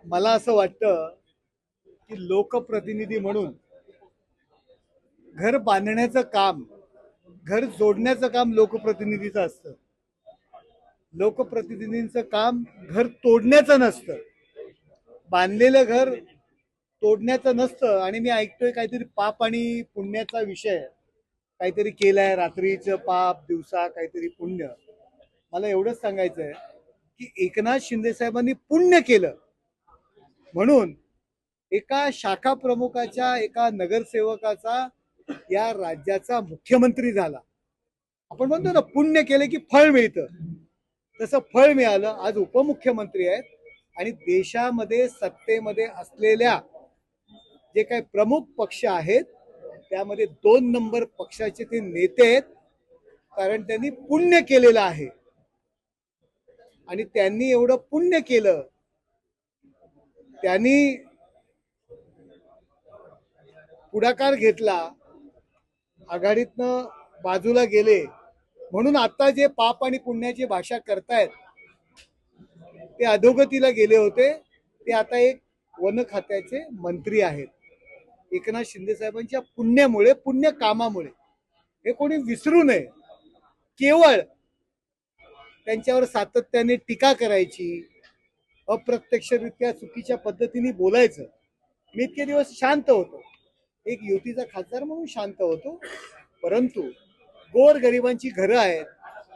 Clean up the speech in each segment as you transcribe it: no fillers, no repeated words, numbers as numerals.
मला असं वाटतं की लोकप्रतिनिधी म्हणून घर बांधण्याचं काम, घर जोडण्याचं काम लोकप्रतिनिधीचं असतं. लोकप्रतिनिधींचं काम घर तोडण्याचं नसतं. बांधलेलं घर तोडण्याचं नसतं. आणि मी ऐकतोय काहीतरी पाप आणि पुण्याचा विषय काहीतरी केलाय, रात्रीचं पाप दिवसा काहीतरी पुण्य. मला एवढंच सांगायचं आहे की एकनाथ शिंदे साहेबांनी पुण्य केलं म्हणून एका शाखा प्रमुखाच्या, एका नगरसेवकाचा या राज्याचा मुख्यमंत्री झाला. आपण म्हणतो ना, पुण्य केले की फळ मिळतं, तसं फळ मिळालं. आज उपमुख्यमंत्री आहेत आणि देशामध्ये सत्तेमध्ये असलेल्या जे काही प्रमुख पक्ष आहेत त्यामध्ये 2 नंबर पक्षाचे ते नेते आहेत, कारण त्यांनी पुण्य केलेलं आहे. आणि त्यांनी एवढं पुण्य केलं, त्यांनी पुढाकार घेतला, आघाडीतनं बाजूला गेले, म्हणून आता जे पाप आणि पुण्याची भाषा करतायत ते अधोगतीला गेले होते. ते आता एक वन खात्याचे मंत्री आहेत. एकनाथ शिंदे साहेबांच्या पुण्यामुळे, पुण्य कामामुळे. हे कोणी विसरू नये. केवळ त्यांच्यावर सातत्याने टीका करायची, अप्रत्यक्षरित्या चुकीच्या पद्धतीने बोलायचं. मी इतके दिवस शांत होतो, एक युतीचा खासदार म्हणून शांत होतो. परंतु गोर गरिबांची घरं आहेत,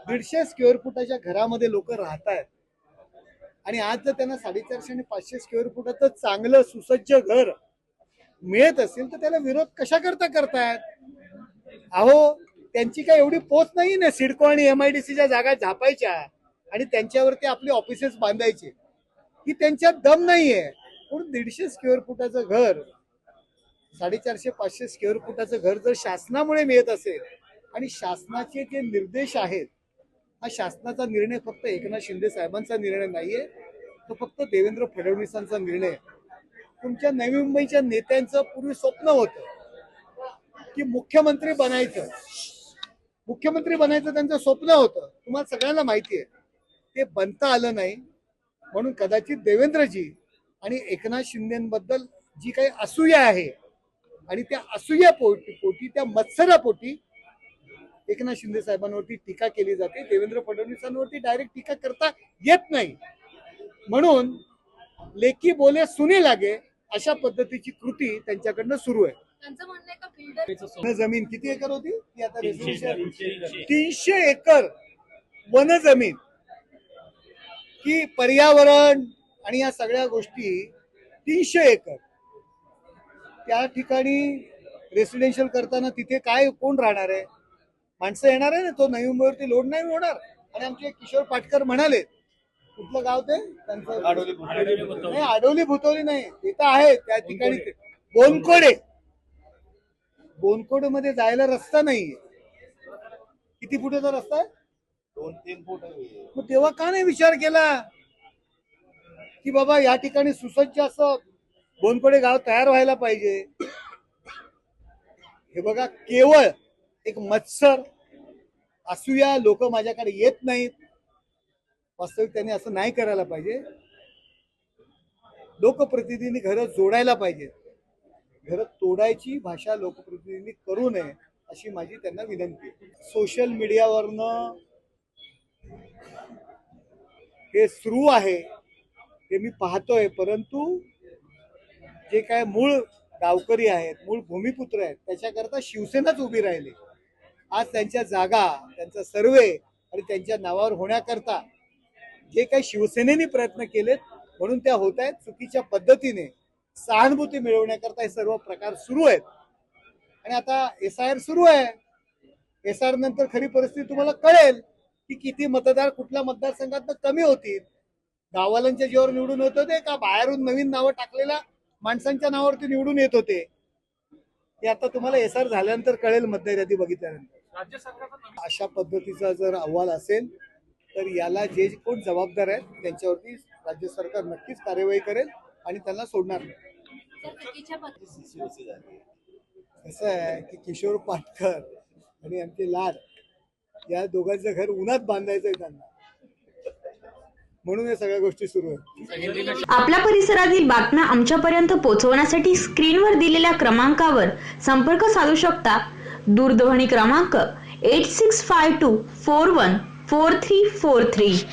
150 स्क्वेअर फुटाच्या घरामध्ये लोक राहत आहेत. आणि आज जर त्यांना 450 आणि 500 स्क्वेअर फुटाचं चांगलं सुसज्ज घर मिळत असेल तर त्याला विरोध कशा करता करतायत? अहो, त्यांची काय एवढी पोच नाही ना सिडको आणि MIDCच्या जागा झापायच्या आणि त्यांच्यावरती आपले ऑफिसेस बांधायचे. ही त्यांच्यात दम नाहीये. म्हणून 150 स्क्वेअर फुटाचं घर, 450-500 स्क्वेअर फुटाचं घर जर शासनामुळे मिळत असेल, आणि शासनाचे जे निर्देश आहेत, हा शासनाचा निर्णय फक्त एकनाथ शिंदे साहेबांचा निर्णय नाहीये, तो फक्त देवेंद्र फडणवीसांचा निर्णय आहे. तुमच्या नवी मुंबईच्या नेत्यांचं पूर्वी स्वप्न होतं की मुख्यमंत्री बनायचं. मुख्यमंत्री बनायचं त्यांचं स्वप्न होतं, तुम्हाला सगळ्यांना माहिती आहे. ते बनता आलं नाही, म्हणून कदाचित देवेंद्रजी आणि एकनाथ शिंदेबद्दल जी काही असूया आहे, आणि त्या असूया पोटी, त्या मत्सरापोटी एकनाथ शिंदे साहेबांवरती टीका केली जाते. देवेंद्र फडणवीसांवरती डायरेक्ट टीका करता येत नाही. म्हणून लेकी बोले सुने लागे अशा पद्धतीची कृती त्यांच्याकडनं सुरू आहे. त्यांचं म्हणणं आहे का बिल्डर जमीन किती एकर होती ती आता 300 एकर वन जमीन, की पर्यावरण आणि या सगळ्या गोष्टी 300 एकर त्या ठिकाणी रेसिडेन्शियल करताना तिथे काय कोण राहणार आहे? माणसं येणार आहे ना, तो नवी मुंबईवरती लोड नाही होणार. आणि आमचे किशोर पाटकर म्हणाले, कुठलं गाव ते त्यांचं? नाही, आडोली भुतोली नाही, तिथं आहे त्या ठिकाणी बोनकोडे. बोनकोड मध्ये जायला रस्ता नाहीये. किती फुटाचा रस्ता आहे? 2-3 फूट. मग तेव्हा का नाही विचार केला की बाबा या ठिकाणी सुसज्ज असं बोनकोडे गाव तयार व्हायला पाहिजे? हे बघा, केवळ एक मत्सर, असूया, लोक माझ्याकडे येत नाहीत. वास्तविक त्यांनी असं नाही करायला पाहिजे. लोकप्रतिनिधींनी घरं जोडायला पाहिजे. घरं तोडायची भाषा लोकप्रतिनिधींनी करू नये अशी माझी त्यांना विनंती आहे. सोशल मीडियावरनं हे सुरू आहे ते मी पाहतोय, परंतु जे काय मूळ गावकरी आहेत, मूळ भूमिपुत्र आहेत, त्याच्याकरता शिवसेनाच उभी राहिली. आज त्यांच्या जागा, त्यांचा सर्वे आणि त्यांच्या नावावर होण्याकरता जे काही शिवसेनेने प्रयत्न केलेत म्हणून त्या होत आहेत. चुकीच्या पद्धतीने सहानुभूती मिळवण्याकरता हे सर्व प्रकार सुरू आहेत. आणि आता SIR सुरू आहे. SIR नंतर खरी परिस्थिती तुम्हाला कळेल की किती मतदार कुठल्या मतदारसंघात कमी होतील. गाववाल्यांच्या जीवावर निवडून होत होते का बाहेरून नवीन नावं टाकलेल्या माणसांच्या नावावरती निवडून येत होते? हे आता तुम्हाला SIR झाल्यानंतर कळेल, मतदार यादी बघितल्यानंतर. राज्य सरकारचा अशा पद्धतीचा जर अहवाल असेल तर याला जे कोण जबाबदार आहेत त्यांच्यावरती राज्य सरकार नक्कीच कार्यवाही करेल आणि त्यांना सोडणार नाही. कसं आहे की किशोर पाटकर आणि आमचे लाड या दोघांचं घर उन्हात बांधायचंय त्यांना. म्हणून या सगळ्या गोष्टी सुरू आहेत. आपल्या परिसरातील बातम्या आमच्यापर्यंत पोहोचवण्यासाठी स्क्रीनवर दिलेल्या क्रमांकावर संपर्क साधू शकता. दूरध्वनी क्रमांक 8652414343.